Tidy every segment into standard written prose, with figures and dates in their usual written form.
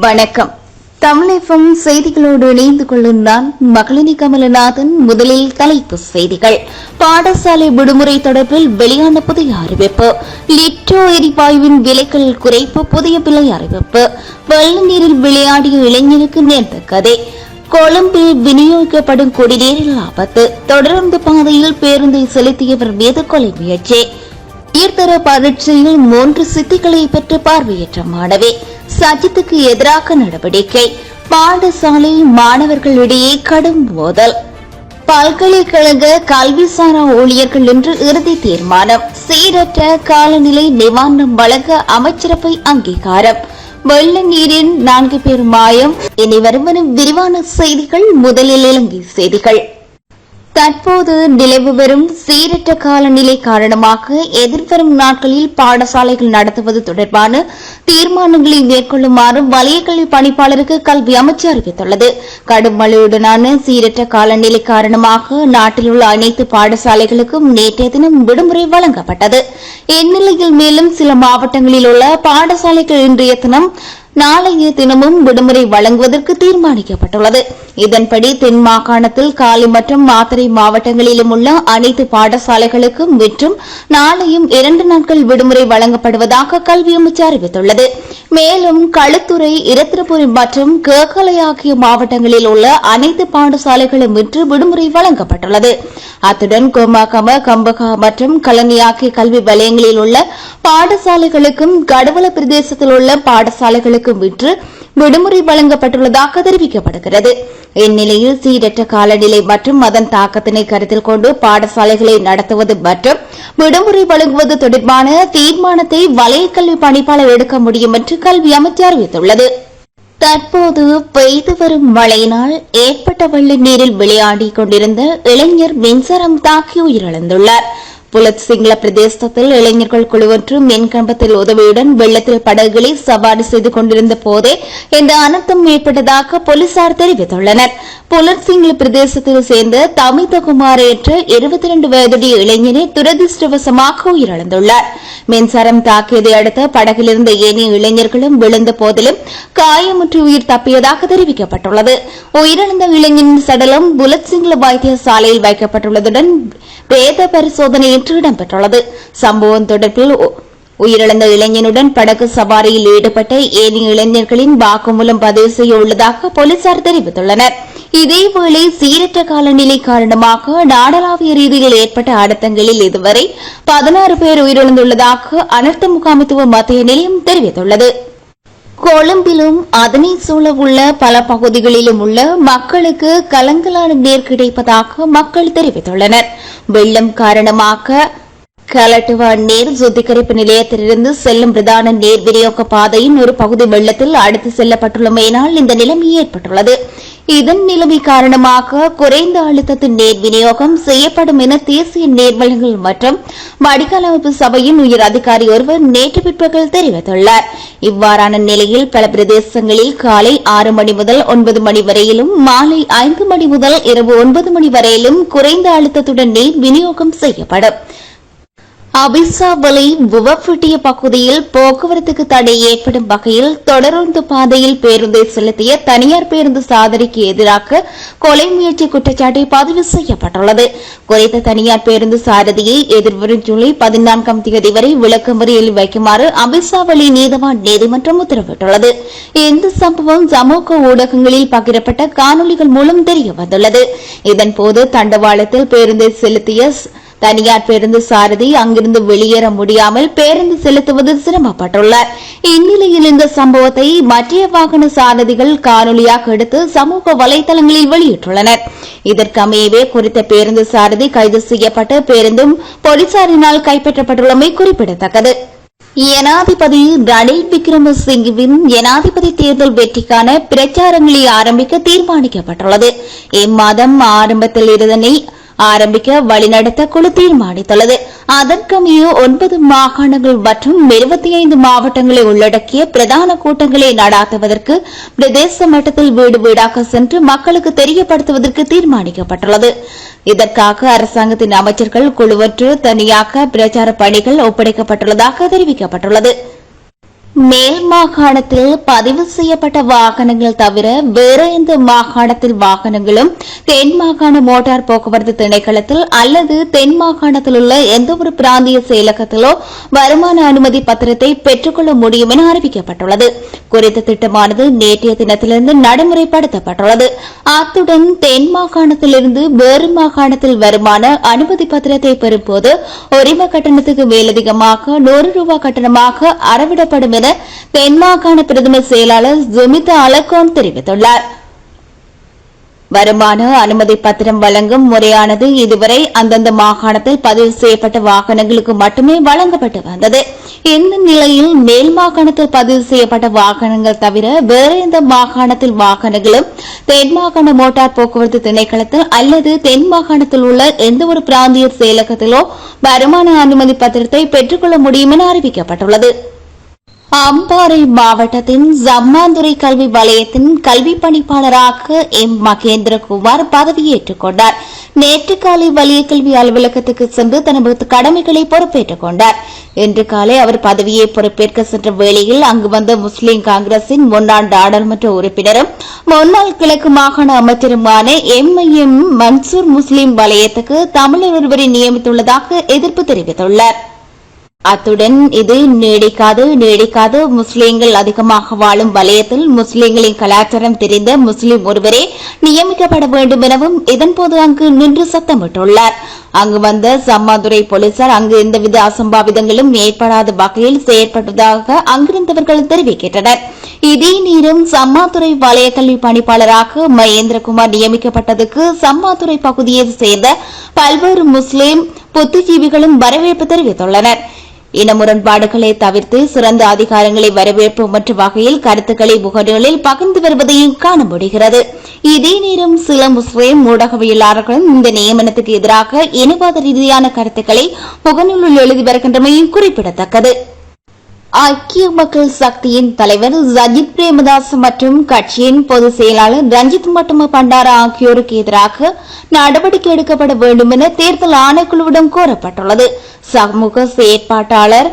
வணக்கம். தமிழகம் செய்திகளோடு இணைந்து கொள்ளும் நான் மகளினி கமலநாதன். முதலில் தலைப்புச் செய்திகள். பாடசாலை விடுமுறை தொடர்பில் வெளியான புதிய அறிவிப்பு. லிட்டோ எரிவாயுவின் விலைகள் குறைப்பு. புதிய விலை அறிவிப்பு. வெள்ள நீரில் விளையாடிய இளைஞருக்கு நேர்ந்த கதை. கொழும்பில் விநியோகிக்கப்படும் குடிநீரில் ஆபத்து. தொடர்ந்து பாதையில் பேருந்தை செலுத்தியவர் மீது கொலை முயற்சி. உயர்தர பரீட்சையில் 3 சித்திகளை பெற்று பார்வையற்ற மாணவி. சஜித்துக்கு எதிராக நடவடிக்கை. பாடசாலை மாணவர்களிடையே கடும் மோதல். பல்கலைக்கழக கல்விசாரா ஊழியர்கள் இன்று இறுதி தீர்மானம். சீரற்ற காலநிலை நிவாரணம் வழங்க அமைச்சரவை அங்கீகாரம். வெள்ள நீரின் 4 பேர் மாயம். இனி வருவன விரிவான செய்திகள். முதலில் இலங்கை செய்திகள். தற்போது நிலவு வரும் சீரற்ற காலநிலை காரணமாக எதிர்வரும் நாட்களில் பாடசாலைகள் நடத்துவது தொடர்பான தீர்மானங்களை மேற்கொள்ளுமாறு வலய கல்வி பணிப்பாளருக்கு கல்வி அமைச்சு அறிவித்துள்ளது. கடும் மழையுடனான சீரற்ற காலநிலை காரணமாக நாட்டில் உள்ள அனைத்து பாடசாலைகளுக்கும் நேற்றைய தினம் விடுமுறை வழங்கப்பட்டது. இந்நிலையில் மேலும் சில மாவட்டங்களில் உள்ள பாடசாலைகள் இன்றைய தினம் நாளைய தினமும் விடுமுறை வழங்குவதற்கு தீர்மானிக்கப்பட்டுள்ளது. இதன்படி தென் மாகாணத்தில் காலி மற்றும் மாத்தறை மாவட்டங்களிலும் உள்ள அனைத்து பாடசாலைகளுக்கும் மற்றும் நாளையும் 2 நாட்கள் விடுமுறை வழங்கப்படுவதாக கல்வி அமைச்சு அறிவித்துள்ளது. மேலும் களுத்துறை, இரத்தினபுரி மற்றும் கேகலை ஆகிய மாவட்டங்களில் உள்ள அனைத்து பாடசாலைகளும் இன்று விடுமுறை வழங்கப்பட்டுள்ளது. அத்துடன் கோமாகம, கம்பகா மற்றும் கலனி ஆகிய கல்வி வலயங்களில் உள்ள பாடசாலைகளுக்கும் கடவல பிரதேசத்தில் உள்ள பாடசாலைகளுக்கும் இன்று விடுமுறை வழங்கப்பட்டுள்ளதாக தெரிவிக்கப்படுகிறது. இந்நிலையில் சீரற்ற காலநிலை மற்றும் அதன் தாக்கத்தினை கருத்தில் கொண்டு பாடசாலைகளை நடத்துவது மற்றும் விடுமுறை வழங்குவது தொடர்பான தீர்மானத்தை வலய கல்வி பணிப்பாளர் எடுக்க முடியும் என்று கல்வி அமைச்சு அறிவித்துள்ளது. தற்போது பெய்து வரும் மழையினால் ஏற்பட்ட வெள்ள நீரில் விளையாடிக் கொண்டிருந்த இளைஞர் மின்சாரம் தாக்கி உயிரிழந்துள்ளார். புலத் சிங்கள பிரதேசத்தில் இளைஞர்கள் குழுவொன்று மின்கம்பத்தில் உதவியுடன் வெள்ளத்தில் படகுகளை சவாரி செய்து கொண்டிருந்த போதே இந்த அனர்த்தம் ஏற்பட்டதாக போலீசார் தெரிவித்துள்ளனர். புலத் சிங்கள பிரதேசத்தில் சேர்ந்த தமிதகுமார் என்ற 22 வயதுடைய இளைஞனை துரதிருஷ்டவசமாக உயிரிழந்துள்ளார். மின்சாரம் தாக்கியதை அடுத்து படகிலிருந்த ஏனைய இளைஞர்களும் விழுந்த போதிலும் காயமுற்று உயிர் தப்பியதாக தெரிவிக்கப்பட்டுள்ளது. உயிரிழந்த இளைஞனின் சடலம் புலத் சிங்கள வைத்தியசாலையில் வைக்கப்பட்டுள்ளதுடன் பிரேத பரிசோதனை இன்று இடம்பெற்றுள்ளது. சம்பவம் தொடர்பில் உயிரிழந்த இளைஞனுடன் படகு சவாரியில் ஈடுபட்ட ஏனைய இளைஞர்களின் வாக்குமூலம் பதிவு செய்ய உள்ளதாக போலீசார் தெரிவித்துள்ளனர். இதேவேளை சீரற்ற காலநிலை காரணமாக நாடளாவிய ரீதியில் ஏற்பட்ட அனர்த்தங்களில் இதுவரை 16 பேர் உயிரிழந்துள்ளதாக அனர்த்த முகாமைத்துவ மத்திய நிலையம் தெரிவித்துள்ளது. கொழும்பிலும் அதனை சூழவுள்ள பல பகுதிகளிலும் உள்ள மக்களுக்கு கலங்கலான நீர் கிடைப்பதாக மக்கள் தெரிவித்துள்ளனர். வெள்ளம் காரணமாக கலட்டுவா நீர் சுத்திகரிப்பு நிலையத்திலிருந்து செல்லும் பிரதான நீர் விநியோக பாதையின் ஒரு பகுதி வெள்ளத்தில் அடுத்து செல்லப்பட்டுள்ளமையினால் இந்த நிலைமை ஏற்பட்டுள்ளது. இதன் நிலைமை காரணமாக குறைந்த அழுத்தத்தின் நீர் விநியோகம் செய்யப்படும் என தேசிய நீர்வளங்கள் மற்றும் வடிகால் அமைப்பு சபையின் உயர் அதிகாரி ஒருவர் நேற்று பிற்பகல் தெரிவித்துள்ளார். இவ்வாறான நிலையில் பல பிரதேசங்களில் காலை 6 மணி முதல் 9 மணி வரையிலும் மாலை 5 மணி முதல் இரவு 9 மணி வரையிலும் குறைந்த அழுத்தத்துடன் நீர் விநியோகம் செய்யப்படும். அபிசாவளை புவப்பிட்டிய பகுதியில் போக்குவரத்துக்கு தடை ஏற்படும் வகையில் தொடருந்து பாதையில் பேருந்தை செலுத்திய தனியார் பேருந்து சாரதிக்கு எதிராக கொலை முயற்சி குற்றச்சாட்டு பதிவு செய்யப்பட்டுள்ளது. குறித்த தனியார் பேருந்து சாரதியை எதிர்வரும் ஜூலை 14ஆம் தேதி வரை விளக்கமறியலில் வைக்குமாறு அபிசாவளை நீதவான் நீதிமன்றம் உத்தரவிட்டுள்ளது. இந்த சம்பவம் சமூக ஊடகங்களில் பகிரப்பட்ட காணொலிகள் மூலம் தெரியவந்துள்ளது. இதன்போது தண்டவாளத்தில் பேருந்தை செலுத்திய தனியார் பேருந்து சாரதி அங்கிருந்து வெளியேற முடியாமல் பேருந்து செலுத்துவதில் சிரமப்பட்டுள்ளார். இந்நிலையில் இந்த சம்பவத்தை மற்ற வாகன சாரதிகள் காணொலியாக எடுத்து சமூக வலைதளங்களில் வெளியிட்டுள்ளனர். இதற்கமையவே குறித்த பேருந்து சாரதி கைது செய்யப்பட்டு பேருந்தும் போலீசாரினால் கைப்பற்றப்பட்டுள்ளமை குறிப்பிடத்தக்கது. ஜனாதிபதி ரணில் விக்ரமசிங்கவின் ஜனாதிபதி தேர்தல் வெற்றிக்கான பிரச்சாரங்களை ஆரம்பிக்க தீர்மானிக்கப்பட்டுள்ளது. இம்மாதம் ஆரம்பத்தில் இதனை ஆரம்பிக்க வழிநடத்த குழு தீர்மானித்துள்ளது. அதற்கமைய 9 மாகாணங்கள் மற்றும் 25 மாவட்டங்களை உள்ளடக்கிய பிரதான கூட்டங்களை நடாத்துவதற்கு பிரதேச மட்டத்தில் வீடு வீடாக சென்று மக்களுக்கு தெரியப்படுத்துவதற்கு தீர்மானிக்கப்பட்டுள்ளது. இதற்காக அரசாங்கத்தின் அமைச்சர்கள் குழுவொன்று தனியாக பிரச்சார பணிகள் ஒப்படைக்கப்பட்டுள்ளதாக தெரிவிக்கப்பட்டுள்ளது. மேல் மாகாணத்தில் பதிவு செய்யப்பட்ட வாகனங்கள் தவிர வேறு எந்த மாகாணத்தில் வாகனங்களும் தென் மாகாண மோட்டார் போக்குவரத்து திணைக்களத்தில் அல்லது தென் மாகாணத்தில் உள்ள எந்தவொரு பிராந்திய செயலகத்திலோ வருமான அனுமதி பத்திரத்தை பெற்றுக்கொள்ள முடியும் என அறிவிக்கப்பட்டுள்ளது. குறித்த திட்டமானது நேற்றைய தினத்திலிருந்து நடைமுறைப்படுத்தப்பட்டுள்ளது. அத்துடன் தென் மாகாணத்திலிருந்து வேறு மாகாணத்தில் வருமான அனுமதி பத்திரத்தை பெறும்போது உரிம கட்டணத்துக்கு மேலதிகமாக 100 ரூபாய் கட்டணமாக அறவிடப்படும் என தென் மாகாண பிரதம செயலாளர் ஜுமிதா அலகோன் தெரிவித்துள்ளார். வருமான அனுமதி பத்திரம் வழங்கும் முறையானது இதுவரை அந்தந்த மாகாணத்தில் பதிவு செய்யப்பட்ட வாகனங்களுக்கு மட்டுமே வழங்கப்பட்டு வந்தது. இந்த நிலையில் மேல் மாகாணத்தில் பதிவு செய்யப்பட்ட வாகனங்கள் தவிர வேறு எந்த மாகாணத்தில் வாகனங்களும் தென் மாகாண மோட்டார் போக்குவரத்து திணைக்களத்தில் அல்லது தென் மாகாணத்தில் உள்ள எந்தவொரு பிராந்திய செயலகத்திலோ வருமான அனுமதி பத்திரத்தை பெற்றுக்கொள்ள முடியும் என அறிவிக்கப்பட்டுள்ளது. அம்பாறை மாவட்டத்தின் ஜம்மாந்துறை கல்வி வலயத்தின் கல்வி பணிப்பாளராக எம் மகேந்திரகுமார் பதவியேற்றுக் கொண்டார். நேற்று காலை வலய கல்வி அலுவலகத்துக்கு சென்று தனது கடமைகளை பொறுப்பேற்றுக் கொண்டார். இன்று காலை அவர் பதவியை பொறுப்பேற்க சென்ற வேளையில் அங்கு வந்த முஸ்லிம் காங்கிரசின் முன்னாள் நாடாளுமன்ற உறுப்பினரும் முன்னாள் கிழக்கு மாகாண அமைச்சருமான எம் மன்சூர் முஸ்லிம் வலயத்துக்கு தமிழர் ஒருவரை நியமித்துள்ளதாக எதிர்ப்பு தெரிவித்துள்ளார். அத்துடன் இது நீடிக்காது முஸ்லிம்கள் அதிகமாக வாழும் வலயத்தில் முஸ்லிம்களின் கலாச்சாரம் தெரிந்த முஸ்லிம் ஒருவரே நியமிக்கப்பட வேண்டும் எனவும் இதன்போது அங்கு நின்று சத்தமிட்டுள்ளார். அங்கு வந்த சம்மாதுரை போலீசார் அங்கு எந்தவித அசம்பாவிதங்களும் ஏற்படாத வகையில் செயற்பட்டதாக அங்கிருந்தவர்கள் தெரிவிக்கின்றனர். இதே நேரம் சம்மாதுரை வலய கல்வி பணிப்பாளராக மகேந்திரகுமார் நியமிக்கப்பட்டதற்கு சம்மாதுரை பகுதியைச் சேர்ந்த பல்வேறு முஸ்லிம் புத்திஜீவிகளும் வரவேற்பு தெரிவித்துள்ளனர். இன முரண்பாடுகளை தவிர்த்து சிறந்த அதிகாரங்களை வரவேற்பு மற்ற வகையில் கருத்துக்களை முகநூலில் பகிர்ந்து வருவதையும் காண முடிகிறது. இதே நேரம் சில முஸ்லிம் ஊடகவியலாளர்களும் இந்த நியமனத்துக்கு எதிராக இனவாத ரீதியான கருத்துக்களை முகநூலில் எழுதி வருகின்றமையும் குறிப்பிடத்தக்கது. ஐக்கிய மக்கள் சக்தியின் தலைவர் சஜித் பிரேமதாஸ் மற்றும் கட்சியின் பொதுச் செயலாளர் ரஞ்சித் மட்டும பண்டாரா ஆகியோருக்கு எதிராக நடவடிக்கை எடுக்கப்பட வேண்டும் என தேர்தல் ஆணைக்குழுவிடம் கோரப்பட்டுள்ளது. சமூக செயற்பாட்டாளர்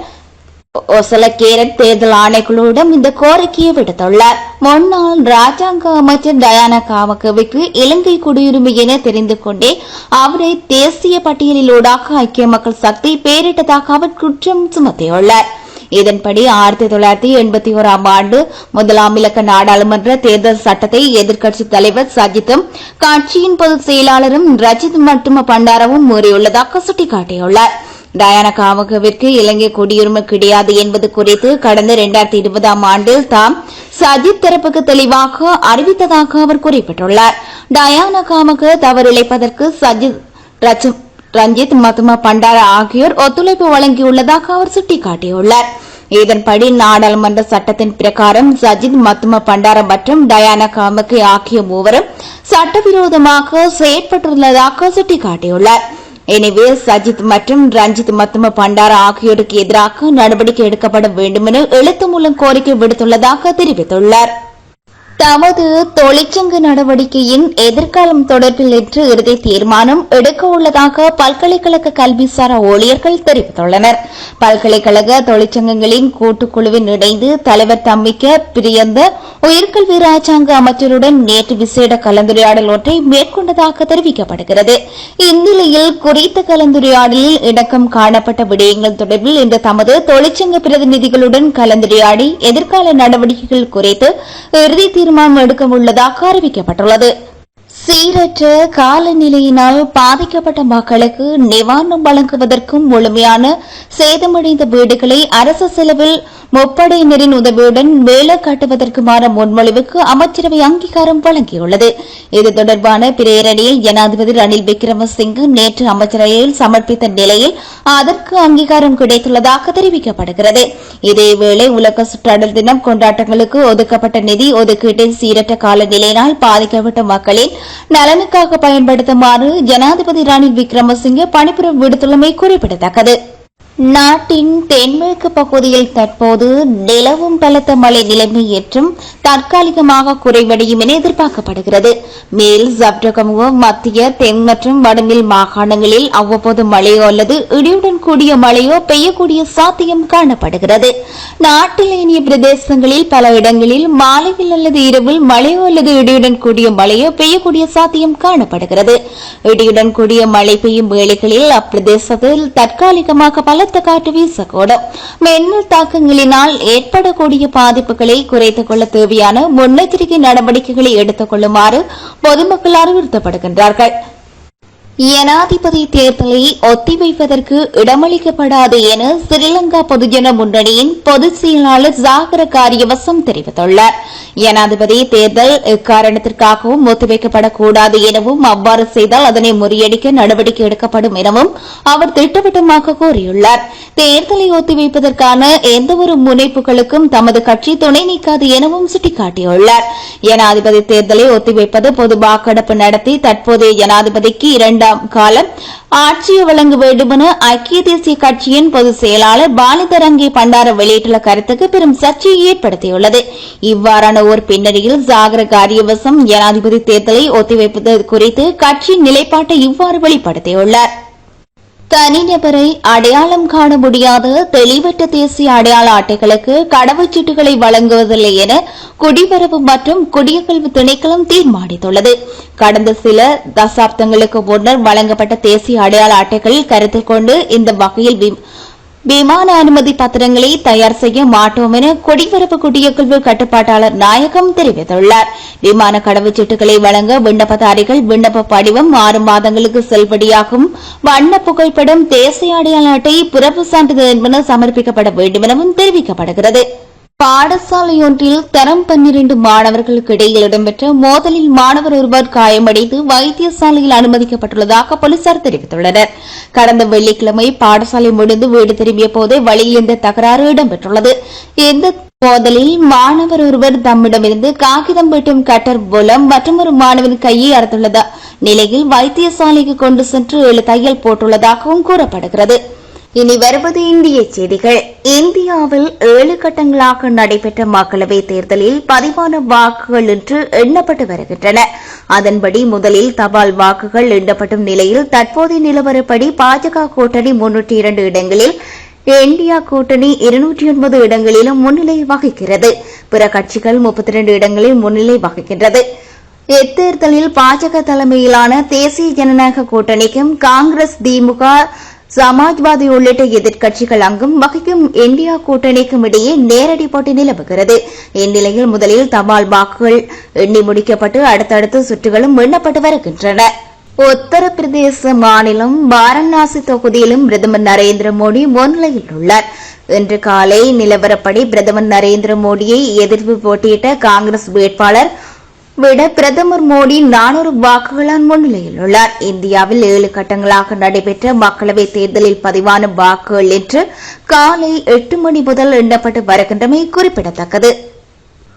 ஒசலகேரட் தேர்தல் ஆணைக்குழுவிடம் இந்த கோரிக்கையை விடுத்துள்ளார். முன்னாள் ராஜாங்க அமைச்சர் டயானா காமகவிற்கு இலங்கை குடியுரிமை என தெரிந்து கொண்டே அவரை தேசிய பட்டியலிலூடாக ஐக்கிய மக்கள் சக்தி பெயரிட்டதாக அவர் குற்றம் சுமத்தியுள்ளார். இதன்படி 1981ஆம் ஆண்டு 1ஆம் இலக்க நாடாளுமன்ற தேர்தல் சட்டத்தை எதிர்க்கட்சித் தலைவர் சஜித்தும் கட்சியின் பொதுச் செயலாளரும் ரஜித் மட்டும பண்டாரவும் மீறியுள்ளதாக சுட்டிக்காட்டியுள்ளார். டயானா காமகவிற்கு இலங்கை குடியுரிமை கிடையாது என்பது குறித்து கடந்த 2020ஆம் ஆண்டில் தாம் சஜித் தரப்புக்கு தெளிவாக அறிவித்ததாக அவர் குறிப்பிட்டுள்ளார். டயானா காமக தவறிழைப்பதற்கு சஜித் ரஞ்சித் மத்தும பண்டாரா ஆகியோர் ஒத்துழைப்பு வழங்கியுள்ளதாக அவர் சுட்டிக்காட்டியுள்ளார். இதன்படி நாடாளுமன்ற சட்டத்தின் பிரகாரம் சஜித் மத்தும பண்டாரா மற்றும் டயானா காமகே ஆகிய மூவரும் சட்டவிரோதமாக செயற்பட்டுள்ளதாக சுட்டிக்காட்டியுள்ளார். எனவே சஜித் மற்றும் ரஞ்சித் மத்தும பண்டாரா ஆகியோருக்கு எதிராக நடவடிக்கை எடுக்கப்பட வேண்டும் என எழுத்து மூலம் கோரிக்கை விடுத்துள்ளதாக தெரிவித்துள்ளார். தமது தொழிற்சங்க நடவடிக்கையின் எதிர்காலம் தொடர்பில் இன்று இறுதி தீர்மானம் எடுக்க உள்ளதாக பல்கலைக்கழக கல்விசாரா ஊழியர்கள் தெரிவித்துள்ளனர். பல்கலைக்கழக தொழிற்சங்கங்களின் கூட்டுக்குழுவில் இணைந்து தலைவர் தம்மிக்க பிரியந்த உயர்கல்வி ராஜாங்க அமைச்சருடன் நேற்று விசேட கலந்துரையாடல் ஒன்றை மேற்கொண்டதாக தெரிவிக்கப்படுகிறது. இந்நிலையில் குறித்த கலந்துரையாடலில் இணக்கம் காணப்பட்ட விடயங்கள் தொடர்பில் இன்று தமது தொழிற்சங்க பிரதிநிதிகளுடன் கலந்துரையாடி எதிர்கால நடவடிக்கைகள் குறித்து இறுதி தீர்மானம் எடுக்க உள்ளதாக அறிவிக்கப்பட்டுள்ளது. சீரற்ற காலநிலையினால் பாதிக்கப்பட்ட மக்களுக்கு நிவாரணம் வழங்குவதற்கும் முழுமையான சேதமடைந்த வீடுகளை அரசு செலவில் முப்படையினரின் உதவியுடன் வேலை காட்டுவதற்குமான முன்மொழிவுக்கு அமைச்சரவை அங்கீகாரம் வழங்கியுள்ளது. இது தொடர்பான பிரேரணையை ஜனாதிபதி ரணில் விக்ரமசிங்கே நேற்று அமைச்சரவையில் சமர்ப்பித்த நிலையில் அதற்கு அங்கீகாரம் கிடைத்துள்ளதாக தெரிவிக்கப்படுகிறது. இதேவேளை உலக சுற்றாடல் தினம் கொண்டாட்டங்களுக்கு ஒதுக்கப்பட்ட நிதி ஒதுக்கீட்டை சீரற்ற காலநிலையினால் பாதிக்கப்பட்ட மக்களின் நலனுக்காக பயன்படுத்துமாறு ஜனாதிபதி ரணில் விக்ரமசிங்கே பணிப்புரை விடுத்துள்ளமை குறிப்பிடத்தக்கது. நாட்டின் தென்மேற்கு பகுதியில் தற்போது நிலவும் பலத்த மழை நிலைமை ஏற்றும் தற்காலிகமாக குறைவடையும் என எதிர்பார்க்கப்படுகிறது. மேல் சப்ரகமுவ மத்திய தென் மற்றும் வடமேல் மாகாணங்களில் அவ்வப்போது மழையோ அல்லது இடியுடன் கூடிய மழையோ பெய்யக்கூடிய சாத்தியம் காணப்படுகிறது. நாட்டில் ஏனைய பிரதேசங்களில் பல இடங்களில் மாலையில் அல்லது இரவில் மழையோ அல்லது இடியுடன் கூடிய மழையோ பெய்யக்கூடிய சாத்தியம் காணப்படுகிறது. இடியுடன் கூடிய மழை பெய்யும் வேளைகளில் அப்பிரதேசத்தில் தற்காலிகமாக பலத்த காற்று வீசக்கூடும். மின்னல் தாக்கங்களினால் ஏற்படக்கூடிய பாதிப்புகளை குறைத்துக் கொள்ள தேவையான முன்னெச்சரிக்கை நடவடிக்கைகளை எடுத்துக் கொள்ளுமாறு பொதுமக்கள் அறிவுறுத்தப்படுகின்றார்கள். ஜனாதிபதி தேர்தலை ஒத்திவைப்பதற்கு இடமளிக்கப்படாது என ஸ்ரீலங்கா பொதுஜன முன்னணியின் பொதுச் செயலாளர் சாகர காரியவசம் தெரிவித்துள்ளார். ஜனாதிபதி தேர்தல் எக்காரணத்திற்காகவும் ஒத்திவைக்கப்படக்கூடாது எனவும் அவ்வாறு செய்தால் அதனை முறியடிக்க நடவடிக்கை எடுக்கப்படும் எனவும் அவர் திட்டவட்டமாக கூறியுள்ளார். தேர்தலை ஒத்திவைப்பதற்கான எந்தவொரு முனைப்புகளுக்கும் தமது கட்சி துணை நீக்காது எனவும் சுட்டிக்காட்டியுள்ளார். ஜனாதிபதி தேர்தலை ஒத்திவைப்பது பொது வாக்கெடுப்பு நடத்தி தற்போதைய ஜனாதிபதிக்கு இரண்டாம் காலம் ஆட்சியை வழங்க வேண்டும் என ஐக்கிய தேசிய கட்சியின் பொதுச் செயலாளர் பாலிதரங்கே பண்டார வெளியிட்டுள்ள கருத்துக்கு பெரும் சர்ச்சையை ஏற்படுத்தியுள்ளது. இவ்வாறான ஒரு பின்னணியில் சாகர காரியவசம் ஜனாதிபதி தேர்தலை ஒத்திவைப்பது குறித்து கட்சியின் நிலைப்பாட்டை இவ்வாறு வெளிப்படுத்தியுள்ளார். தனிநபரை அடையாளம் காண முடியாத தெளிவற்ற தேசிய அடையாள அட்டைகளுக்கு கடவுச்சீட்டுகளை வழங்குவதில்லை என குடிவரவு மற்றும் குடியகல்வு திணைக்களம் தீர்மானித்துள்ளது. கடந்த சில தசாப்தங்களுக்கு முன்னர் வழங்கப்பட்ட தேசிய அடையாள அட்டைகள் கருத்தில் கொண்டு இந்த வகையில் விமான அனுமதி பத்திரங்களை தயார் செய்ய மாட்டோம் என குடிவரவு குடியகல்வு கட்டுப்பாட்டாளர் நாயகம் தெரிவித்துள்ளார். விமான கடவுச்சீட்டுகளை வழங்க விண்ணப்பதாரிகள் விண்ணப்ப படிவம் 6 மாதங்களுக்கு செல்லுபடியாகும் வண்ண புகைப்படம் தேசிய அடையாள அட்டை பிறப்பு சான்றிதழ் என்பன சமர்ப்பிக்கப்பட வேண்டும் எனவும் தெரிவிக்கப்படுகிறது. பாடசாலையொன்றில் தரம் 12 மாணவர்களுக்கு இடையில் இடம்பெற்ற மோதலில் மாணவர் ஒருவர் காயமடைந்து வைத்தியசாலையில் அனுமதிக்கப்பட்டுள்ளதாக போலீசார் தெரிவித்துள்ளனர். கடந்த வெள்ளிக்கிழமை பாடசாலை முடிந்து வீடு திரும்பிய போதே வழியில் இந்த தகராறு இடம்பெற்றுள்ளது. இந்த மோதலில் மாணவர் ஒருவர் தம்மிடமிருந்து காகிதம் வெட்டும் கட்டர் மூலம் மற்றொரு மாணவன் கையை அறுத்துள்ள நிலையில் வைத்தியசாலைக்கு கொண்டு சென்று 7 தையல் போட்டுள்ளதாகவும் கூறப்படுகிறது. இனி வருவது இந்திய செய்திகள். இந்தியாவில் 7 கட்டங்களாக நடைபெற்ற மக்களவைத் தேர்தலில் பதிவான வாக்குகள் இன்று எண்ணப்பட்டு வருகின்றன. அதன்படி முதலில் தபால் வாக்குகள் எண்ணப்படும் நிலையில் தற்போதைய நிலவரப்படி பாஜக கூட்டணி 302 இடங்களில், இந்தியா கூட்டணி 209 இடங்களிலும் முன்னிலை வகிக்கிறது. பிற கட்சிகள் 32 இடங்களில் முன்னிலை வகிக்கின்றது. இத்தேர்தலில் பாஜக தலைமையிலான தேசிய ஜனநாயக கூட்டணிக்கும் காங்கிரஸ், திமுக, சமாஜ்வாதி உள்ளிட்ட எதிர்க்கட்சிகள் அங்கும் வகிக்கும் இந்தியா கூட்டணிக்கும் இடையே நேரடி போட்டி நிலவுகிறது. இந்நிலையில் முதலில் தபால் வாக்குகள் எண்ணி முடிக்கப்பட்டு அடுத்தடுத்த சுற்றுகளும் எண்ணப்பட்டு வருகின்றன. உத்தரப்பிரதேச மாநிலம் வாரணாசி தொகுதியிலும் பிரதமர் நரேந்திர மோடி முன்னிலையில் உள்ளார். இன்று காலை நிலவரப்படி பிரதமர் நரேந்திர மோடியை எதிர்த்து போட்டியிட்ட காங்கிரஸ் வேட்பாளர் விட பிரதமர் மோடி 400 வாக்குகளால் முன்னிலையில் உள்ளார். இந்தியாவில் 7 கட்டங்களாக நடைபெற்ற மக்களவைத் தேர்தலில் பதிவான வாக்குகள் இன்று காலை 8 மணி முதல் எண்ணப்பட்டு வருகின்றமை குறிப்பிடத்தக்கது.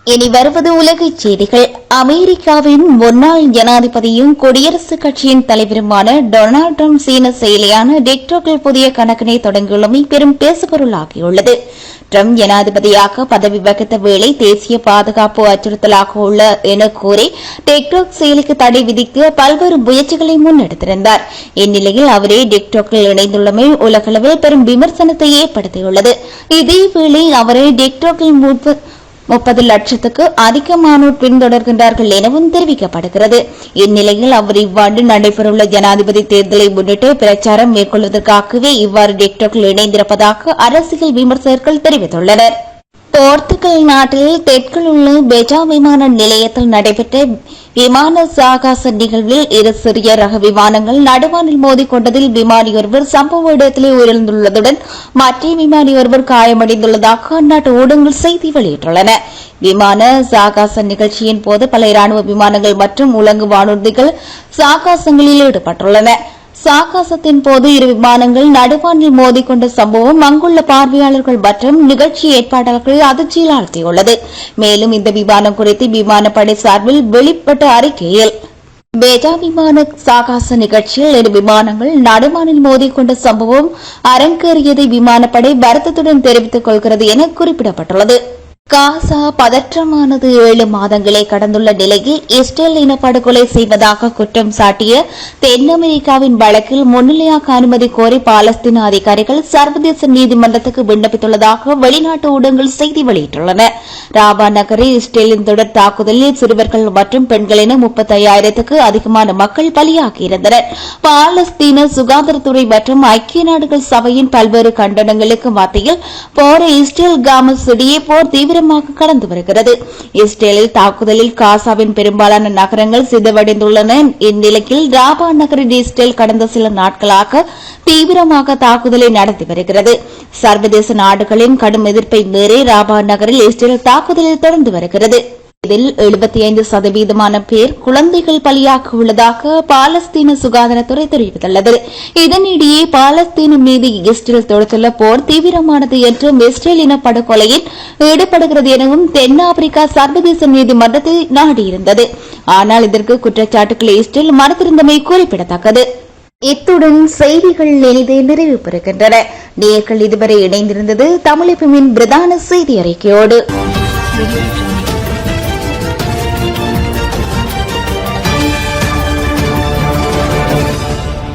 இனி வருவது உலகச் செய்திகள். அமெரிக்காவின் முன்னாள் ஜனாதிபதியும் குடியரசுக் கட்சியின் தலைவருமான டொனால்டு டிரம்ப் சீன செயலியான டிக்டாக்கில் புதிய கணக்கினை தொடங்கியுள்ளமை பெரும் பேசுபொருளாகியுள்ளது. டிரம்ப் ஜனாதிபதியாக பதவி வகித்த வேளை தேசிய பாதுகாப்பு அச்சுறுத்தலாக உள்ள என கூறி டிக்டாக் செயலிக்கு தடை விதிக்க பல்வேறு முயற்சிகளை முன்னெடுத்திருந்தார். இந்நிலையில் அவரே டிக்டாக்கில் இணைந்துள்ளமை உலகளவில் பெரும் விமர்சனத்தை ஏற்படுத்தியுள்ளது. இதேவேளை அவரை டிக்டாக்கில் 30 லட்சத்துக்கு அதிகமானோர் பின்தொடர்கின்றார்கள் எனவும் தெரிவிக்கப்படுகிறது. இந்நிலையில் அவர் இவ்வாண்டு நடைபெறவுள்ள ஜனாதிபதி தேர்தலை முன்னிட்டு பிரச்சாரம் மேற்கொள்வதற்காகவே இவ்வாறு டிக்டாக்கில் இணைந்திருப்பதாக அரசியல் விமர்சகர்கள் தெரிவித்துள்ளனர். போர்த்துகல் நாட்டில் தெற்கில் உள்ள பெஜா விமான நிலையத்தில் நடைபெற்ற விமான சாகச நிகழ்வில் 2 சிறிய ரக விமானங்கள் நடுவானில் மோதிக்கொண்டதில் விமானி ஒருவர் சம்பவ இடத்திலே உயிரிழந்துள்ளதுடன் மற்ற விமானி ஒருவர் காயமடைந்துள்ளதாக அந்நாட்டு ஊடகங்கள் செய்தி வெளியிட்டுள்ளன. விமான சாகச நிகழ்ச்சியின் போது பல ராணுவ விமானங்கள் மற்றும் உலங்கு வானூர்திகள் சாகசங்களில் ஈடுபட்டுள்ளன. சாகசத்தின் போது 2 விமானங்கள் நடுவானில் மோதிக்கொண்ட சம்பவம் அங்குள்ள பார்வையாளர்கள் மற்றும் நிகழ்ச்சி ஏற்பாட்டாளர்களை அதிர்ச்சியில் ஆழ்த்தியுள்ளது. மேலும் இந்த விமானம் குறித்து விமானப்படை சார்பில் வெளிப்பட்ட அறிக்கையில் பேஜா விமான சாகச நிகழ்ச்சியில் 2 விமானங்கள் நடுவானில் மோதிக்கொண்ட சம்பவம் அரங்கேறியதை விமானப்படை வருத்தத்துடன் தெரிவித்துக் கொள்கிறது என குறிப்பிடப்பட்டுள்ளது. காசா பதற்றமானது 7 மாதங்களை கடந்துள்ள நிலையில் இஸ்ரேல் இனப்படுகொலை செய்வதாக குற்றம் சாட்டிய தென் அமெரிக்காவின் வழக்கில் முன்னிலையாக அனுமதி கோரி பாலஸ்தீன அதிகாரிகள் சர்வதேச நீதிமன்றத்துக்கு விண்ணப்பித்துள்ளதாக வெளிநாட்டு ஊடகங்கள் செய்தி வெளியிட்டுள்ளன. ராபா நகரில் இஸ்ரேலின் தொடர் தாக்குதலில் சிறுவர்கள் மற்றும் பெண்கள் என 35,000க்கு அதிகமான மக்கள் பலியாகியிருந்தனர். பாலஸ்தீன சுகாதாரத்துறை மற்றும் ஐக்கிய நாடுகள் சபையின் பல்வேறு கண்டனங்களுக்கு மத்தியில் போரை இஸ்ரேல் காமஸ் இடையே போர் தீவிரமாக கடந்து வருகிறது. இஸ்ரேலில் தாக்குதலில் காசாவின் பெரும்பாலான நகரங்கள் சிதைவடைந்துள்ளன. இந்நிலையில் ராபா நகரில் இஸ்ரேல் கடந்த சில நாட்களாக தீவிரமாக தாக்குதலை நடத்தி வருகிறது. சர்வதேச நாடுகளின் கடும் எதிர்ப்பை மீறி ராபா நகரில் இஸ்ரேல் தாக்குதலில் தொடர்ந்து வருகிறது. இதில் 75% பேர் குழந்தைகள் பலியாக உள்ளதாக பாலஸ்தீன சுகாதாரத்துறை தெரிவித்துள்ளது. இதனிடையே பாலஸ்தீனம் மீது இஸ்ரேல் தொடுத்துள்ள போர் தீவிரமானது என்றும் இஸ்ரேல் இனப்படுகொலையில் ஈடுபடுகிறது எனவும் தென்னாப்பிரிக்கா சர்வதேச நீதிமன்றத்தை நாடியிருந்தது. ஆனால் இதற்கு குற்றச்சாட்டுகளை இஸ்ரேல் மறுத்திருந்தமை குறிப்பிடத்தக்கது. இத்துடன் செய்திகள் இனிதே நிறைவு பெறுகின்றன. நேயர்கள் இதுவரை இணைந்திருந்தது தமிழ் எஃப்எம்மின் பிரதான செய்தி அறிக்கையோடு.